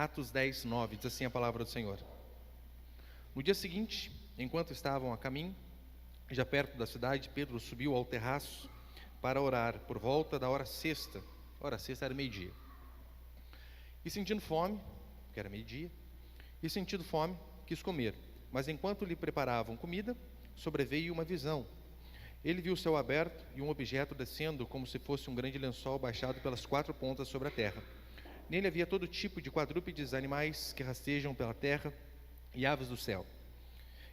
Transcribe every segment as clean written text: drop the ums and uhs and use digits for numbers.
Atos 10, 9, diz assim a palavra do Senhor. No dia seguinte, enquanto estavam a caminho, já perto da cidade, Pedro subiu ao terraço para orar por volta da hora sexta. Hora sexta era meio-dia. E sentindo fome, que era meio-dia, quis comer. Mas enquanto lhe preparavam comida, sobreveio uma visão. Ele viu o céu aberto e um objeto descendo como se fosse um grande lençol baixado pelas 4 pontas sobre a terra. Nele havia todo tipo de quadrúpedes, animais que rastejam pela terra e aves do céu.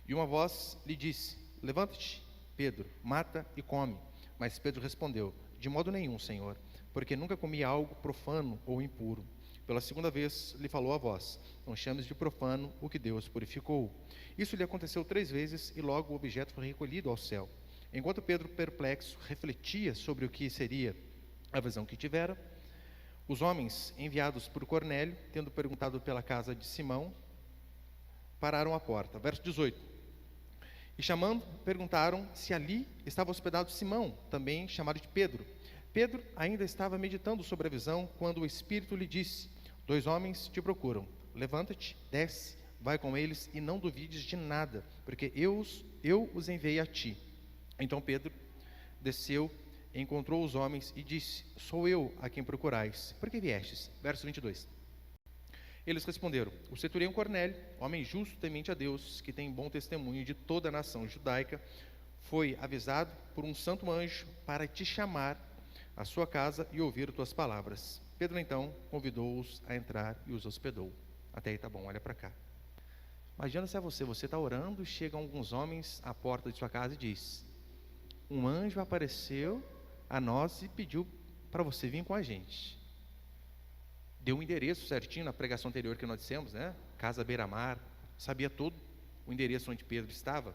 E uma voz lhe disse: levanta-te, Pedro, mata e come. Mas Pedro respondeu: de modo nenhum, Senhor, porque nunca comi algo profano ou impuro. Pela segunda vez lhe falou a voz: não chames de profano o que Deus purificou. Isso lhe aconteceu 3 vezes e logo o objeto foi recolhido ao céu. Enquanto Pedro, perplexo, refletia sobre o que seria a visão que tivera, os homens enviados por Cornélio, tendo perguntado pela casa de Simão, pararam à porta. Verso 18. E chamando, perguntaram se ali estava hospedado Simão, também chamado de Pedro. Pedro ainda estava meditando sobre a visão, quando o Espírito lhe disse: 2 homens te procuram. Levanta-te, desce, vai com eles e não duvides de nada, porque eu os enviei a ti. Então Pedro desceu, encontrou os homens e disse: sou eu a quem procurais. Por que viestes? Verso 22. Eles responderam: o centurião Cornélio, homem justo, temente a Deus, que tem bom testemunho de toda a nação judaica, foi avisado por um santo anjo para te chamar à sua casa e ouvir tuas palavras. Pedro então convidou-os a entrar e os hospedou. Até aí tá bom, olha para cá. Imagina se é você está orando e chegam alguns homens à porta de sua casa e diz: um anjo apareceu a nós e pediu para você vir com a gente. Deu um endereço certinho na pregação anterior que nós dissemos, né? Casa Beira-Mar, sabia todo o endereço onde Pedro estava.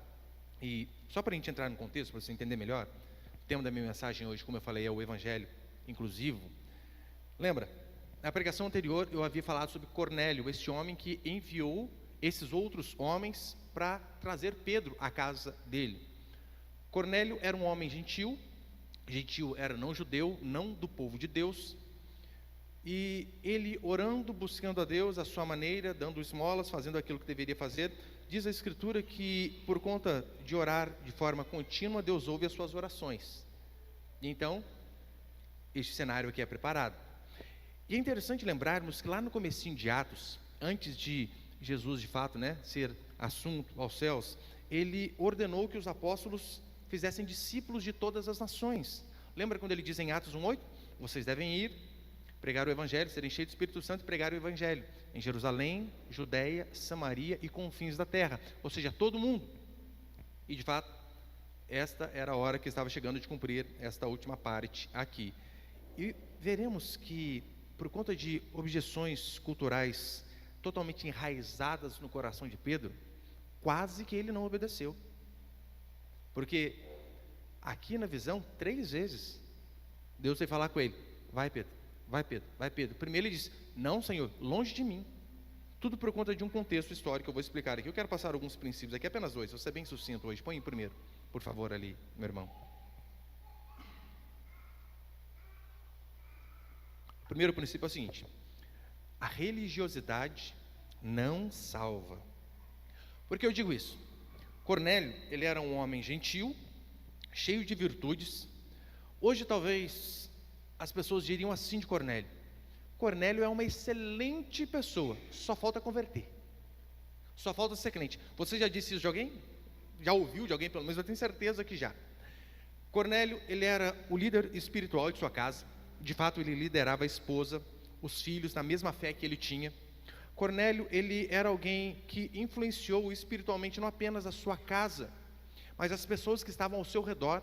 E só para a gente entrar no contexto, para você entender melhor, o tema da minha mensagem hoje, como eu falei, é o Evangelho inclusivo. Lembra? Na pregação anterior eu havia falado sobre Cornélio, este homem que enviou esses outros homens para trazer Pedro à casa dele. Cornélio era um homem gentil era não judeu, não do povo de Deus, e ele orando, buscando a Deus à sua maneira, dando esmolas, fazendo aquilo que deveria fazer. Diz a Escritura que por conta de orar de forma contínua, Deus ouve as suas orações. E então, este cenário aqui é preparado. E é interessante lembrarmos que lá no comecinho de Atos, antes de Jesus de fato, ser assunto aos céus, ele ordenou que os apóstolos fizessem discípulos de todas as nações. Lembra quando ele diz em Atos 1:8? Vocês devem ir, pregar o Evangelho, serem cheios do Espírito Santo e pregar o Evangelho em Jerusalém, Judeia, Samaria e confins da terra, ou seja, todo mundo. E de fato, esta era a hora que estava chegando de cumprir esta última parte aqui. E veremos que, por conta de objeções culturais totalmente enraizadas no coração de Pedro, quase que ele não obedeceu. Porque aqui na visão, 3 vezes, Deus vai falar com ele: vai Pedro, vai Pedro, vai Pedro. Primeiro ele diz: não, Senhor, longe de mim. Tudo por conta de um contexto histórico que eu vou explicar aqui. Eu quero passar alguns princípios aqui, apenas 2, vou ser bem sucinto hoje. Põe primeiro, por favor, ali, meu irmão. O primeiro princípio é o seguinte: a religiosidade não salva. Por que eu digo isso? Cornélio, ele era um homem gentil, cheio de virtudes. Hoje talvez as pessoas diriam assim de Cornélio: Cornélio é uma excelente pessoa, só falta converter, só falta ser crente. Você já disse isso de alguém? Já ouviu de alguém pelo menos? Eu tenho certeza que já. Cornélio, ele era o líder espiritual de sua casa. De fato, ele liderava a esposa, os filhos, na mesma fé que ele tinha. Cornélio, ele era alguém que influenciou espiritualmente não apenas a sua casa, mas as pessoas que estavam ao seu redor.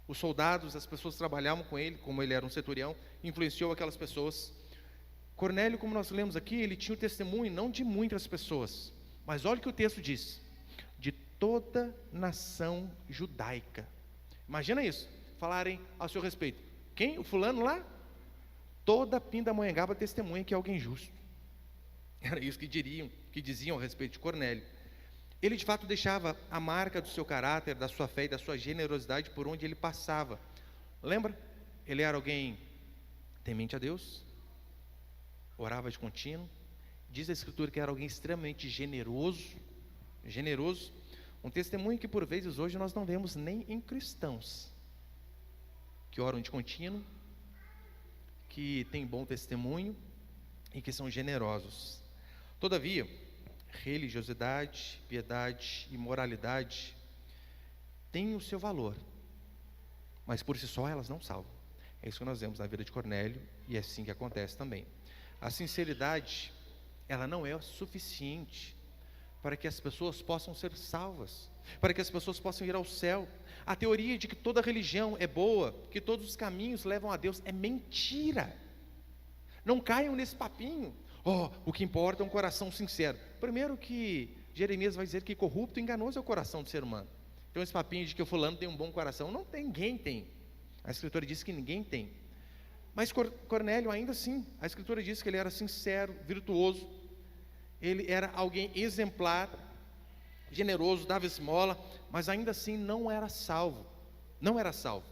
Os soldados, as pessoas que trabalhavam com ele, como ele era um centurião, influenciou aquelas pessoas. Cornélio, como nós lemos aqui, ele tinha o testemunho não de muitas pessoas, mas olha o que o texto diz: de toda nação judaica. Imagina isso, falarem a seu respeito: quem? O fulano lá? Toda Pindamonhangaba testemunha que é alguém justo. Era isso que diziam a respeito de Cornélio. Ele de fato deixava a marca do seu caráter, da sua fé e da sua generosidade por onde ele passava. Lembra? Ele era alguém temente a Deus, orava de contínuo, Diz a Escritura que era alguém extremamente generoso, um testemunho que por vezes hoje nós não vemos nem em cristãos, que oram de contínuo, que têm bom testemunho e que são generosos. Todavia, religiosidade, piedade e moralidade têm o seu valor, mas por si só elas não salvam. É isso que nós vemos na vida de Cornélio, e é assim que acontece também. A sinceridade, ela não é suficiente para que as pessoas possam ser salvas, para que as pessoas possam ir ao céu. A teoria de que toda religião é boa, que todos os caminhos levam a Deus, é mentira. Não caiam nesse papinho. O que importa é um coração sincero. Primeiro que Jeremias vai dizer que corrupto e enganoso é o coração do ser humano. Então esse papinho de que o fulano tem um bom coração, não tem, ninguém tem. A Escritura diz que ninguém tem. Mas Cornélio ainda assim, a Escritura diz que ele era sincero, virtuoso, ele era alguém exemplar, generoso, dava esmola, mas ainda assim não era salvo. Não era salvo.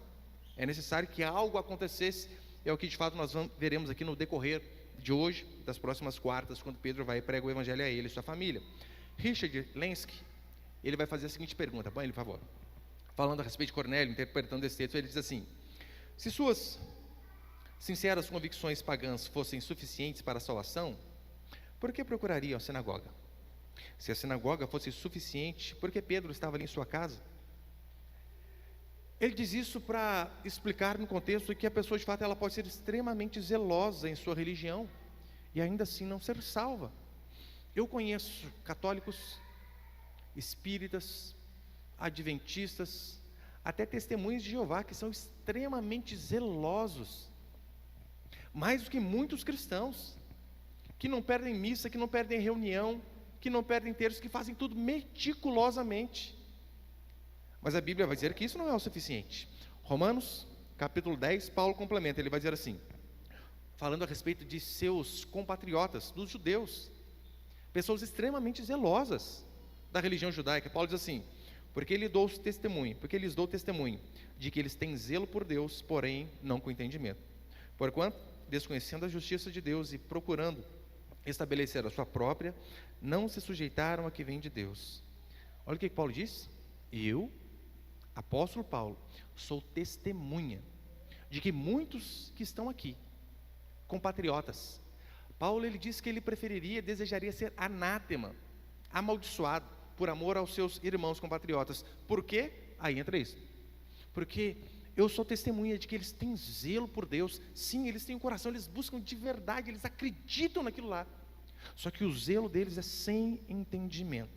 É necessário que algo acontecesse, é o que de fato nós veremos aqui no decorrer de hoje, das próximas quartas, quando Pedro vai pregar o evangelho a ele e sua família. Richard Lenski, ele vai fazer a seguinte pergunta, põe ele, por favor. Falando a respeito de Cornélio, interpretando esse texto, ele diz assim: se suas sinceras convicções pagãs fossem suficientes para a salvação, por que procurariam a sinagoga? Se a sinagoga fosse suficiente, por que Pedro estava ali em sua casa? Ele diz isso para explicar no contexto que a pessoa de fato ela pode ser extremamente zelosa em sua religião e ainda assim não ser salva. Eu conheço católicos, espíritas, adventistas, até testemunhas de Jeová que são extremamente zelosos, mais do que muitos cristãos, que não perdem missa, que não perdem reunião, que não perdem terços, que fazem tudo meticulosamente. Mas a Bíblia vai dizer que isso não é o suficiente. Romanos, capítulo 10, Paulo complementa, ele vai dizer assim, falando a respeito de seus compatriotas, dos judeus, pessoas extremamente zelosas da religião judaica. Paulo diz assim: porque lhes dou testemunho de que eles têm zelo por Deus, porém não com entendimento. Porquanto, desconhecendo a justiça de Deus e procurando estabelecer a sua própria, não se sujeitaram a que vem de Deus. Olha o que Paulo diz: eu, apóstolo Paulo, sou testemunha de que muitos que estão aqui, compatriotas, Paulo ele diz que ele desejaria ser anátema, amaldiçoado, por amor aos seus irmãos compatriotas. Por quê? Aí entra isso. Porque eu sou testemunha de que eles têm zelo por Deus. Sim, eles têm um coração, eles buscam de verdade, eles acreditam naquilo lá. Só que o zelo deles é sem entendimento.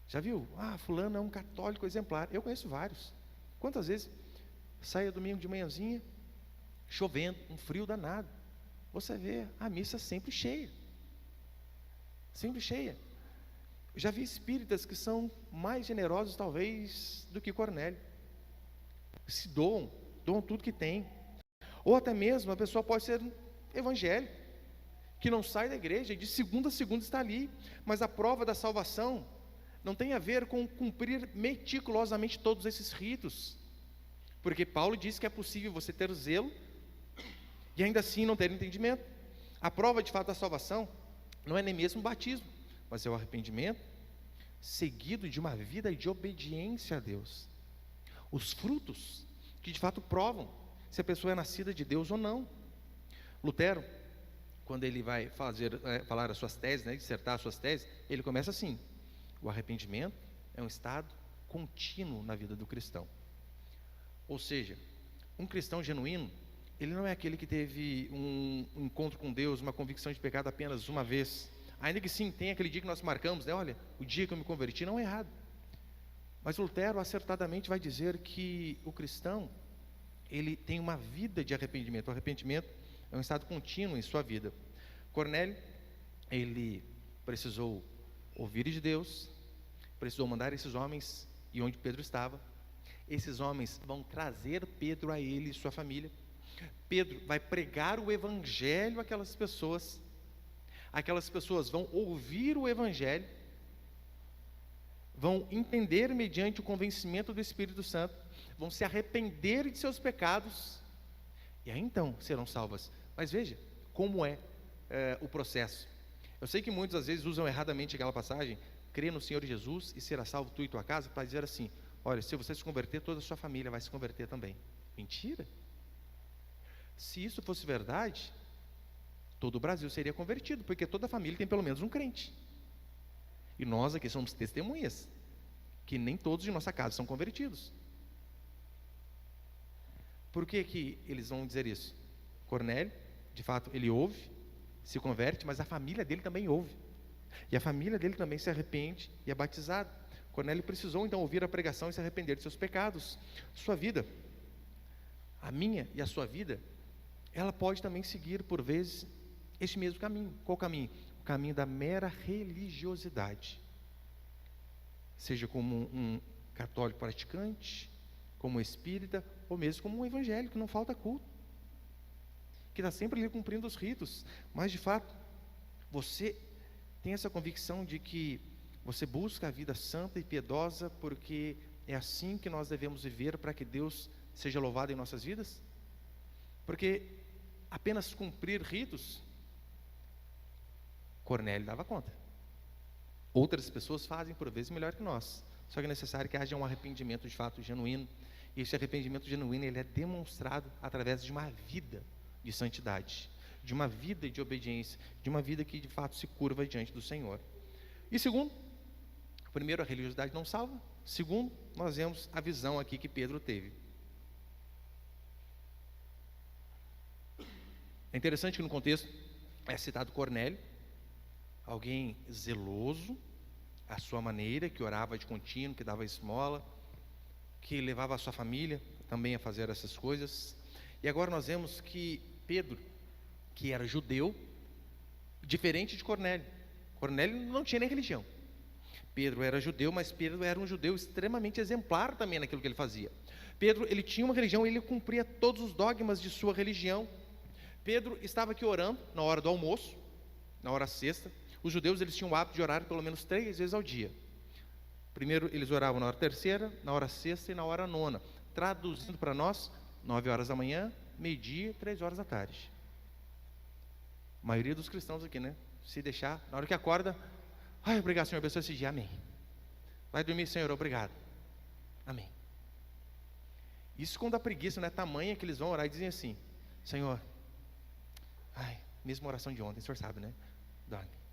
Já viu? Fulano é um católico exemplar. Eu conheço vários. Quantas vezes saia domingo de manhãzinha, chovendo, um frio danado, você vê a missa sempre cheia. Sempre cheia. Já vi espíritas que são mais generosos talvez do que Cornélio. Se doam tudo que tem. Ou até mesmo a pessoa pode ser evangélico, que não sai da igreja, e de segunda a segunda está ali, mas a prova da salvação não tem a ver com cumprir meticulosamente todos esses ritos, porque Paulo diz que é possível você ter zelo e ainda assim não ter entendimento. A prova de fato da salvação não é nem mesmo o batismo, mas é o arrependimento seguido de uma vida de obediência a Deus. Os frutos que de fato provam se a pessoa é nascida de Deus ou não. Lutero, quando ele vai falar as suas teses, dissertar as suas teses, ele começa assim: o arrependimento é um estado contínuo na vida do cristão. Ou seja, um cristão genuíno, ele não é aquele que teve um encontro com Deus, uma convicção de pecado apenas uma vez, ainda que sim, tem aquele dia que nós marcamos, olha, o dia que eu me converti, não é errado. Mas Lutero acertadamente vai dizer que o cristão, ele tem uma vida de arrependimento. O arrependimento é um estado contínuo em sua vida. Cornélio, ele precisou ouvir de Deus, precisou mandar esses homens e onde Pedro estava. Esses homens vão trazer Pedro a ele e sua família. Pedro vai pregar o evangelho àquelas pessoas vão ouvir o evangelho, vão entender mediante o convencimento do Espírito Santo, vão se arrepender de seus pecados, e aí então serão salvas. Mas veja como é o processo. Eu sei que muitos às vezes usam erradamente aquela passagem, crê no Senhor Jesus e será salvo tu e tua casa, para dizer assim, olha, se você se converter, toda a sua família vai se converter também. Mentira! Se isso fosse verdade, todo o Brasil seria convertido, porque toda família tem pelo menos um crente. E nós aqui somos testemunhas, que nem todos de nossa casa são convertidos. Por que que eles vão dizer isso? Cornélio, de fato, ele ouve, se converte, mas a família dele também ouve. E a família dele também se arrepende e é batizado. Cornélio precisou então ouvir a pregação e se arrepender de seus pecados. Sua vida, a minha e a sua vida, ela pode também seguir por vezes este mesmo caminho. Qual caminho? O caminho da mera religiosidade. Seja como um católico praticante, como um espírita, ou mesmo como um evangélico, que não falta culto, que está sempre ali cumprindo os ritos, mas de fato, você tem essa convicção de que você busca a vida santa e piedosa, porque é assim que nós devemos viver para que Deus seja louvado em nossas vidas? Porque apenas cumprir ritos, Cornélio dava conta. Outras pessoas fazem por vezes melhor que nós, só que é necessário que haja um arrependimento de fato genuíno, e esse arrependimento genuíno, ele é demonstrado através de uma vida de santidade, de uma vida de obediência, de uma vida que de fato se curva diante do Senhor. E segundo, primeiro, a religiosidade não salva. Segundo, nós vemos a visão aqui que Pedro teve. É interessante que no contexto é citado Cornélio, alguém zeloso, à sua maneira, que orava de contínuo, que dava esmola, que levava a sua família também a fazer essas coisas. E agora nós vemos que Pedro, que era judeu, diferente de Cornélio. Cornélio não tinha nem religião. Pedro era judeu, mas Pedro era um judeu extremamente exemplar também naquilo que ele fazia. Pedro, ele tinha uma religião, ele cumpria todos os dogmas de sua religião. Pedro estava aqui orando na hora do almoço, na hora sexta. Os judeus, eles tinham o hábito de orar pelo menos 3 vezes ao dia. Primeiro eles oravam na hora terceira, na hora sexta e na hora nona. Traduzindo para nós, 9 horas da manhã, meio-dia, 3 horas da tarde. A maioria dos cristãos aqui, né? Se deixar, na hora que acorda, ai, obrigado, Senhor, abençoe esse dia, amém. Vai dormir, Senhor, obrigado, amém. Isso quando a preguiça não é tamanha que eles vão orar e dizem assim, Senhor, ai, mesma oração de ontem, o Senhor sabe, né? Dorme.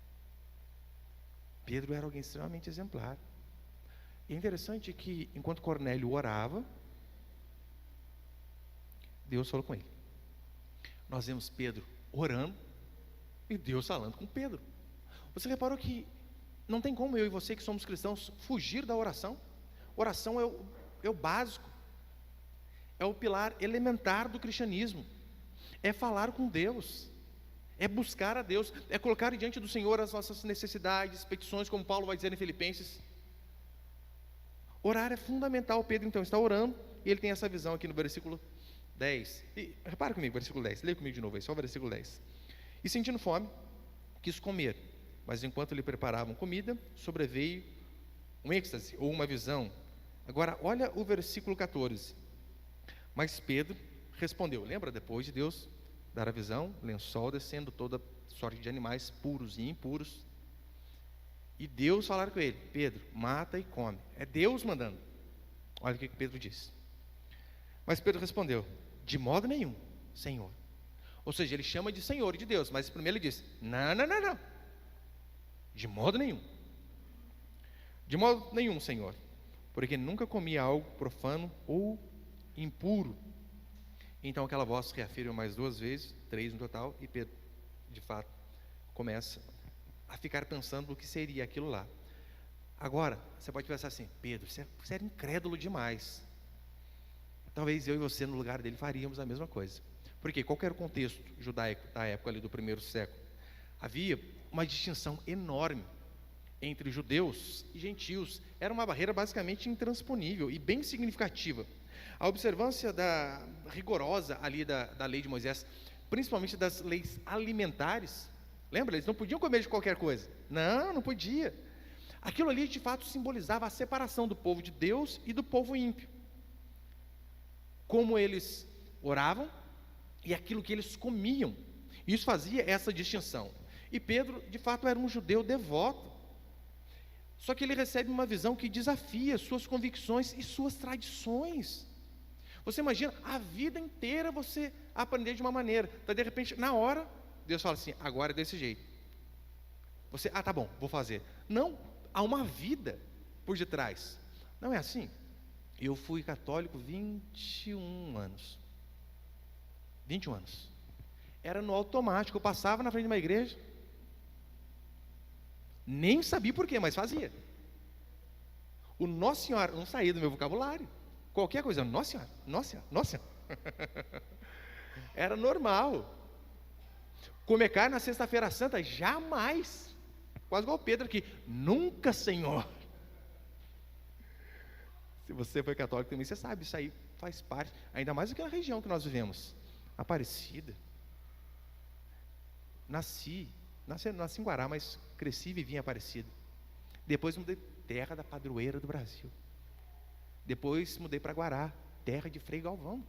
Pedro era alguém extremamente exemplar. E é interessante que, enquanto Cornélio orava, Deus falou com ele. Nós vemos Pedro orando e Deus falando com Pedro. Você reparou que não tem como eu e você que somos cristãos fugir da oração? Oração é o básico, é o pilar elementar do cristianismo, é falar com Deus, é buscar a Deus, é colocar diante do Senhor as nossas necessidades, petições, como Paulo vai dizer em Filipenses. Orar é fundamental. Pedro então está orando, e ele tem essa visão aqui no versículo 10. E repara comigo, versículo 10, leia comigo de novo aí, só o versículo 10. E sentindo fome, quis comer, mas enquanto lhe preparavam comida, sobreveio um êxtase, ou uma visão. Agora, olha o versículo 14. Mas Pedro respondeu, lembra depois de Deus dar a visão, lençol descendo, toda sorte de animais puros e impuros, e Deus falar com ele, Pedro, mata e come. É Deus mandando. Olha o que Pedro disse. Mas Pedro respondeu, de modo nenhum, Senhor. Ou seja, ele chama de Senhor e de Deus, mas primeiro ele disse, não. De modo nenhum. De modo nenhum, Senhor. Porque nunca comi algo profano ou impuro. Então aquela voz reafirma mais 2 vezes, 3 no total, e Pedro, de fato, começa a ficar pensando o que seria aquilo lá. Agora, você pode pensar assim, Pedro, você era incrédulo demais. Talvez eu e você no lugar dele faríamos a mesma coisa. Porque qual era o contexto judaico da época ali do 1º século? Havia uma distinção enorme entre judeus e gentios. Era uma barreira basicamente intransponível e bem significativa. A observância rigorosa ali da lei de Moisés, principalmente das leis alimentares, lembra? Eles não podiam comer de qualquer coisa. Não podia. Aquilo ali de fato simbolizava a separação do povo de Deus e do povo ímpio. Como eles oravam e aquilo que eles comiam. Isso fazia essa distinção. E Pedro, de fato, era um judeu devoto. Só que ele recebe uma visão que desafia suas convicções e suas tradições. Você imagina, a vida inteira você aprender de uma maneira. Então, de repente, na hora, Deus fala assim, agora é desse jeito. Você, tá bom, vou fazer. Não, há uma vida por detrás. Não é assim? Eu fui católico 21 anos. 21 anos. Era no automático, eu passava na frente de uma igreja, nem sabia por quê, mas fazia. O Nossa Senhora não saía do meu vocabulário. Qualquer coisa, Nossa Senhora, Nossa Senhora, Nossa Senhora. Era normal. Comer carne na sexta-feira santa, jamais. Quase igual o Pedro aqui, nunca, Senhor. Se você foi católico também, você sabe, isso aí faz parte, ainda mais do que na região que nós vivemos. Aparecida. Nasci em Guará, mas cresci e vivi em Aparecida. Depois mudei terra da padroeira do Brasil. Depois mudei para Guará, terra de Frei Galvão.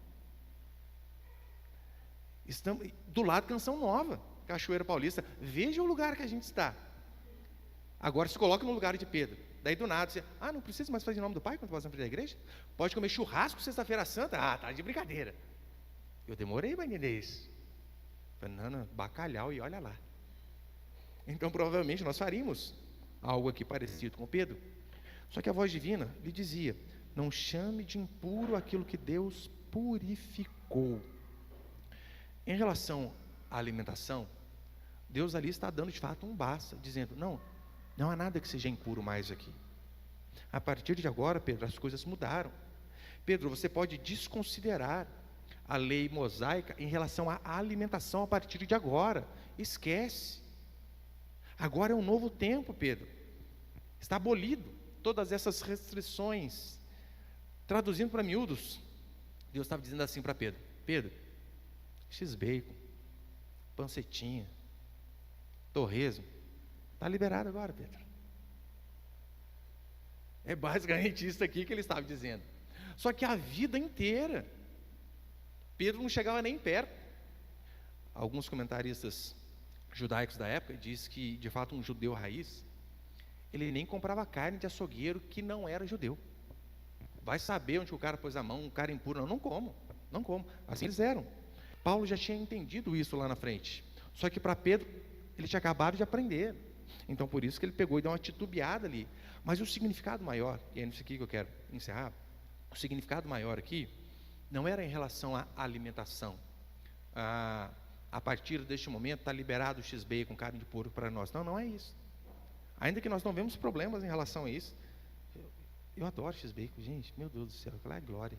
Estamos do lado de Canção Nova, Cachoeira Paulista. Veja o lugar que a gente está. Agora se coloca no lugar de Pedro. Daí do nada você, não precisa mais fazer em nome do Pai quando você vai na frente da igreja? Pode comer churrasco sexta-feira santa? Tá de brincadeira. Eu demorei para entender isso. Falei, não, bacalhau e olha lá. Então provavelmente nós faríamos algo aqui parecido com Pedro. Só que a voz divina lhe dizia, não chame de impuro aquilo que Deus purificou. Em relação à alimentação, Deus ali está dando de fato um basta, dizendo, não há nada que seja impuro mais aqui. A partir de agora, Pedro, as coisas mudaram. Pedro, você pode desconsiderar a lei mosaica em relação à alimentação a partir de agora. Esquece. Agora é um novo tempo, Pedro. Está abolido todas essas restrições. Traduzindo para miúdos, Deus estava dizendo assim para Pedro, Pedro, x-bacon, pancetinha, torresmo, está liberado agora, Pedro. É basicamente isso aqui que ele estava dizendo. Só que a vida inteira, Pedro não chegava nem perto. Alguns comentaristas judaicos da época dizem que, de fato, um judeu raiz, ele nem comprava carne de açougueiro que não era judeu. Vai saber onde o cara pôs a mão, um cara impuro, não como. Assim eles eram. Paulo já tinha entendido isso lá na frente. Só que para Pedro, ele tinha acabado de aprender. Então por isso que ele pegou e deu uma titubeada ali. Mas o significado maior, e é nisso aqui que eu quero encerrar, o significado maior aqui, não era em relação à alimentação. A partir deste momento está liberado o x-bacon, carne de porco para nós. Não é isso. Ainda que nós não vemos problemas em relação a isso. Eu adoro x-bacon, gente, meu Deus do céu, aquela é glória.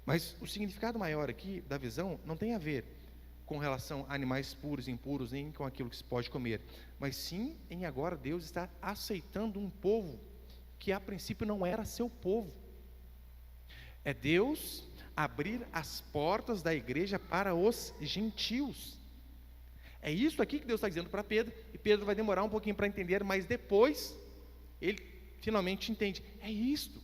Mas o significado maior aqui da visão não tem a ver com relação a animais puros e impuros, nem com aquilo que se pode comer, mas sim em agora Deus está aceitando um povo que a princípio não era seu povo. É Deus abrir as portas da igreja para os gentios. É isso aqui que Deus está dizendo para Pedro, e Pedro vai demorar um pouquinho para entender, mas depois ele finalmente entende, é isto.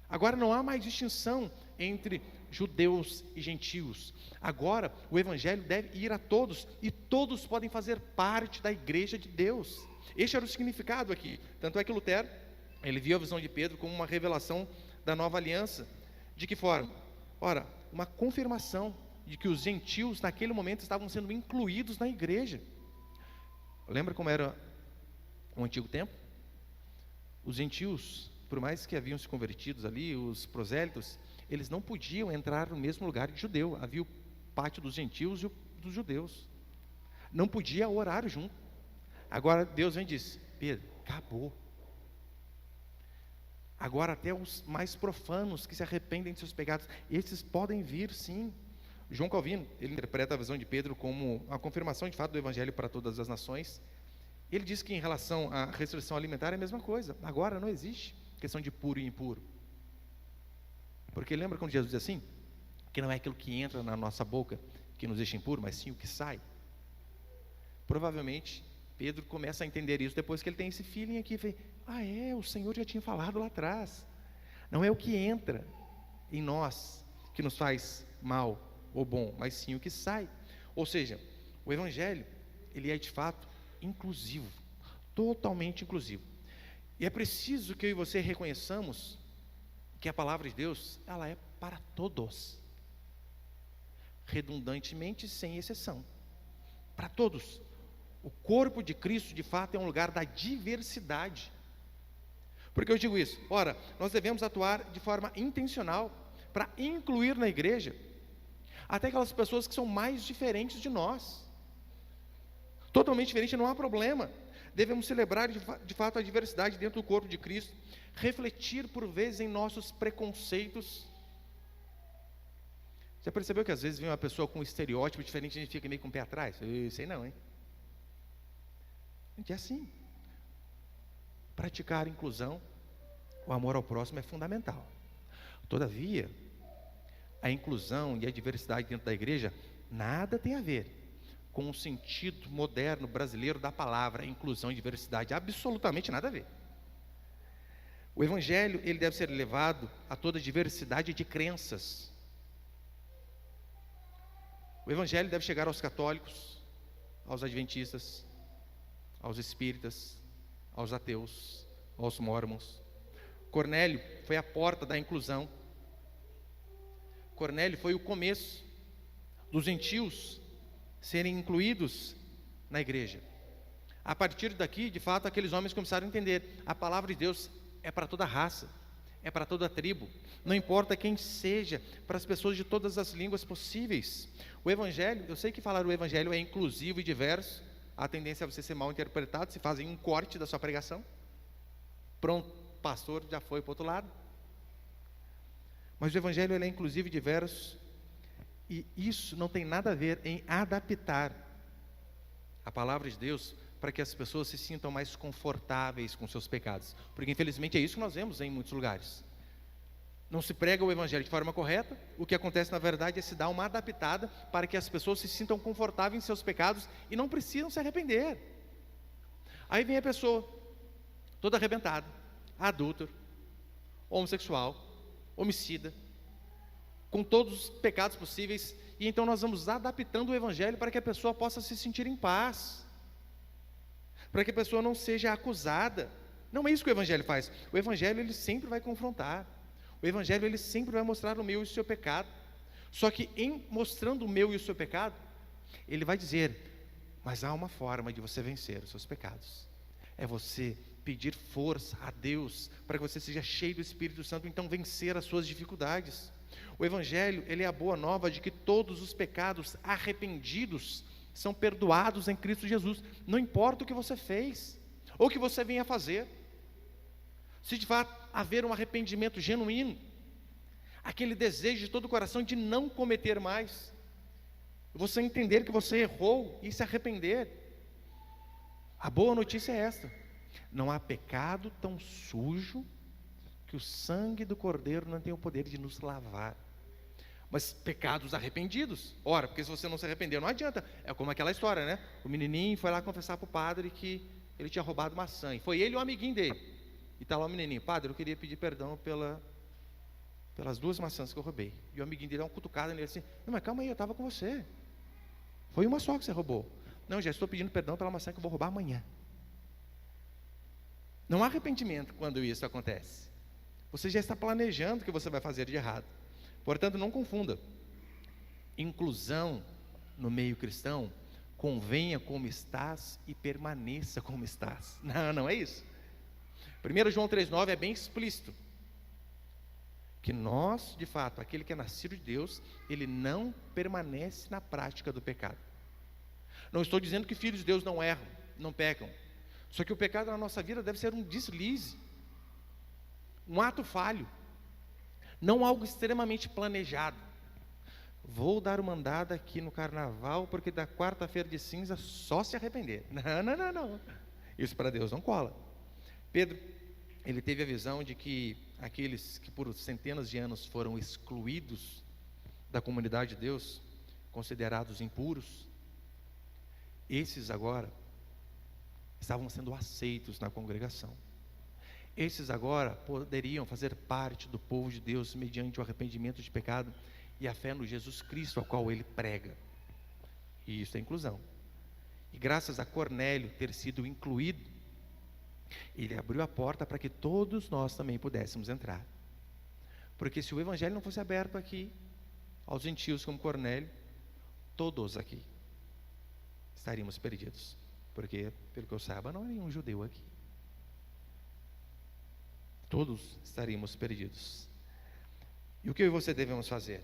Agora não há mais distinção entre judeus e gentios. Agora o evangelho deve ir a todos, e todos podem fazer parte da igreja de Deus. Este era o significado aqui. Tanto é que Lutero, ele viu a visão de Pedro como uma revelação da nova aliança. De que forma? Ora, uma confirmação de que os gentios naquele momento estavam sendo incluídos na igreja. Lembra como era o antigo tempo? Os gentios, por mais que haviam se convertidos ali, os prosélitos, eles não podiam entrar no mesmo lugar de judeu. Havia o pátio dos gentios e o dos judeus. Não podia orar junto. Agora Deus vem e diz, Pedro, acabou. Agora até os mais profanos que se arrependem de seus pecados, esses podem vir sim. João Calvino, ele interpreta a visão de Pedro como a confirmação de fato do evangelho para todas as nações. Ele diz que em relação à restrição alimentar é a mesma coisa. Agora não existe questão de puro e impuro. Porque lembra quando Jesus diz assim? Que não é aquilo que entra na nossa boca que nos deixa impuro, mas sim o que sai. Provavelmente Pedro começa a entender isso depois que ele tem esse feeling aqui. O Senhor já tinha falado lá atrás. Não é o que entra em nós que nos faz mal ou bom, mas sim o que sai. Ou seja, o evangelho, ele é de fato inclusivo, totalmente inclusivo. E é preciso que eu e você reconheçamos que a palavra de Deus, ela é para todos, redundantemente, sem exceção, para todos. O corpo de Cristo, de fato, é um lugar da diversidade. Por que eu digo isso? Ora, nós devemos atuar de forma intencional para incluir na igreja até aquelas pessoas que são mais diferentes de nós. Totalmente diferente, não há problema. Devemos celebrar de fato a diversidade dentro do corpo de Cristo, refletir por vezes em nossos preconceitos. Já percebeu que às vezes vem uma pessoa com um estereótipo diferente e a gente fica meio com o pé atrás? Sei não, hein? A gente é assim. Praticar a inclusão, o amor ao próximo é fundamental. Todavia, a inclusão e a diversidade dentro da igreja nada tem a ver com o sentido moderno brasileiro da palavra inclusão e diversidade, absolutamente nada a ver. O evangelho, ele deve ser levado a toda diversidade de crenças. O evangelho deve chegar aos católicos, aos adventistas, aos espíritas, aos ateus, aos mórmons. Cornélio foi a porta da inclusão. Cornélio foi o começo dos gentios serem incluídos na igreja. A partir daqui, de fato, aqueles homens começaram a entender: a palavra de Deus é para toda raça, é para toda tribo, não importa quem seja, para as pessoas de todas as línguas possíveis. O evangelho, eu sei que falar o evangelho é inclusivo e diverso, a tendência é você ser mal interpretado, se fazem um corte da sua pregação, pronto, pastor já foi para o outro lado. Mas o evangelho, ele é inclusivo e diverso, e isso não tem nada a ver em adaptar a palavra de Deus para que as pessoas se sintam mais confortáveis com seus pecados, porque infelizmente é isso que nós vemos em muitos lugares. Não se prega o evangelho de forma correta, o que acontece na verdade é se dar uma adaptada para que as pessoas se sintam confortáveis em seus pecados e não precisam se arrepender. Aí vem a pessoa toda arrebentada, adúltero, homossexual, homicida, com todos os pecados possíveis, e então nós vamos adaptando o evangelho para que a pessoa possa se sentir em paz, para que a pessoa não seja acusada. Não é isso que o evangelho faz. O evangelho, ele sempre vai confrontar. O evangelho, ele sempre vai mostrar o meu e o seu pecado. Só que em mostrando o meu e o seu pecado, ele vai dizer: mas há uma forma de você vencer os seus pecados. É você pedir força a Deus para que você seja cheio do Espírito Santo, então vencer as suas dificuldades. O evangelho, ele é a boa nova de que todos os pecados arrependidos são perdoados em Cristo Jesus. Não importa o que você fez ou o que você venha fazer. Se de fato haver um arrependimento genuíno, aquele desejo de todo o coração de não cometer mais, você entender que você errou e se arrepender, a boa notícia é esta: não há pecado tão sujo que o sangue do Cordeiro não tem o poder de nos lavar. Mas pecados arrependidos, ora, porque se você não se arrependeu, não adianta. É como aquela história, né? O menininho foi lá confessar para o padre que ele tinha roubado maçã, e foi ele e o amiguinho dele. E está lá o menininho: padre, eu queria pedir perdão pelas 2 maçãs que eu roubei. E o amiguinho dele dá uma cutucada nele assim: não, mas calma aí, eu estava com você. Foi uma só que você roubou. Não, já estou pedindo perdão pela maçã que eu vou roubar amanhã. Não há arrependimento quando isso acontece. Você já está planejando o que você vai fazer de errado. Portanto, não confunda. Inclusão no meio cristão, convenha como estás e permaneça como estás. Não é isso. 1 João 3,9 é bem explícito, que nós, de fato, aquele que é nascido de Deus, ele não permanece na prática do pecado. Não estou dizendo que filhos de Deus não erram, não pecam. Só que o pecado na nossa vida deve ser um deslize, um ato falho, não algo extremamente planejado. Vou dar uma andada aqui no carnaval, porque da quarta-feira de cinza só se arrepender. Não. Isso para Deus não cola. Pedro, ele teve a visão de que aqueles que por centenas de anos foram excluídos da comunidade de Deus, considerados impuros, esses agora estavam sendo aceitos na congregação. Esses agora poderiam fazer parte do povo de Deus mediante o arrependimento de pecado e a fé no Jesus Cristo, ao qual ele prega. E isso é inclusão. E graças a Cornélio ter sido incluído, ele abriu a porta para que todos nós também pudéssemos entrar. Porque se o evangelho não fosse aberto aqui, aos gentios como Cornélio, todos aqui estaríamos perdidos. Porque, pelo que eu saiba, não há nenhum judeu aqui. Todos estaríamos perdidos. E o que eu e você devemos fazer?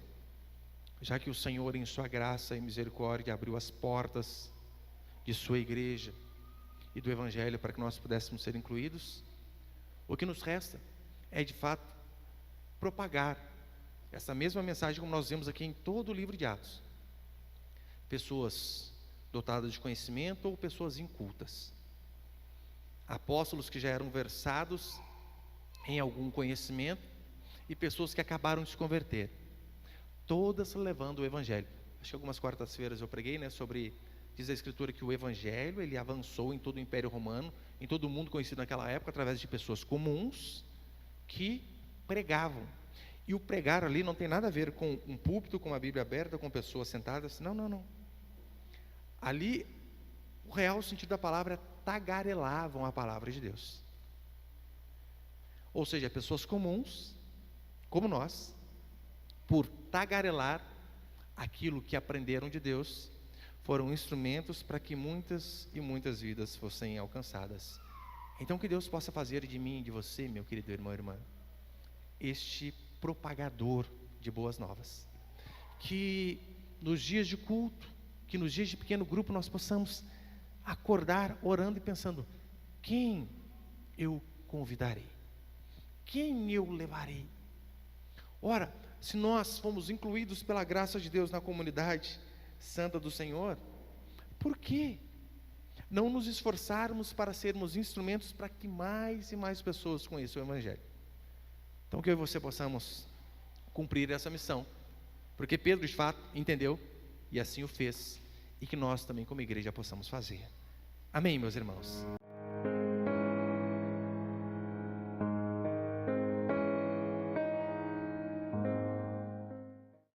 Já que o Senhor, em sua graça e misericórdia, abriu as portas de sua igreja e do evangelho para que nós pudéssemos ser incluídos, o que nos resta é, de fato, propagar essa mesma mensagem como nós vemos aqui em todo o livro de Atos. Pessoas dotadas de conhecimento ou pessoas incultas. Apóstolos que já eram versados em algum conhecimento e pessoas que acabaram de se converter. Todas levando o evangelho. Acho que algumas quartas-feiras eu preguei, sobre, diz a Escritura que o evangelho, ele avançou em todo o Império Romano, em todo o mundo conhecido naquela época, através de pessoas comuns que pregavam. E o pregar ali não tem nada a ver com um púlpito, com uma Bíblia aberta, com pessoas sentadas. Não. Ali, o real sentido da palavra é tagarelavam a palavra de Deus. Ou seja, pessoas comuns, como nós, por tagarelar aquilo que aprenderam de Deus, foram instrumentos para que muitas e muitas vidas fossem alcançadas. Então, que Deus possa fazer de mim e de você, meu querido irmão e irmã, este propagador de boas novas. Que nos dias de culto, que nos dias de pequeno grupo, nós possamos acordar orando e pensando: quem eu convidarei? Quem eu levarei? Ora, se nós fomos incluídos pela graça de Deus na comunidade santa do Senhor, por que não nos esforçarmos para sermos instrumentos para que mais e mais pessoas conheçam o evangelho? Então, que eu e você possamos cumprir essa missão, porque Pedro de fato entendeu e assim o fez, e que nós também como igreja possamos fazer. Amém, meus irmãos?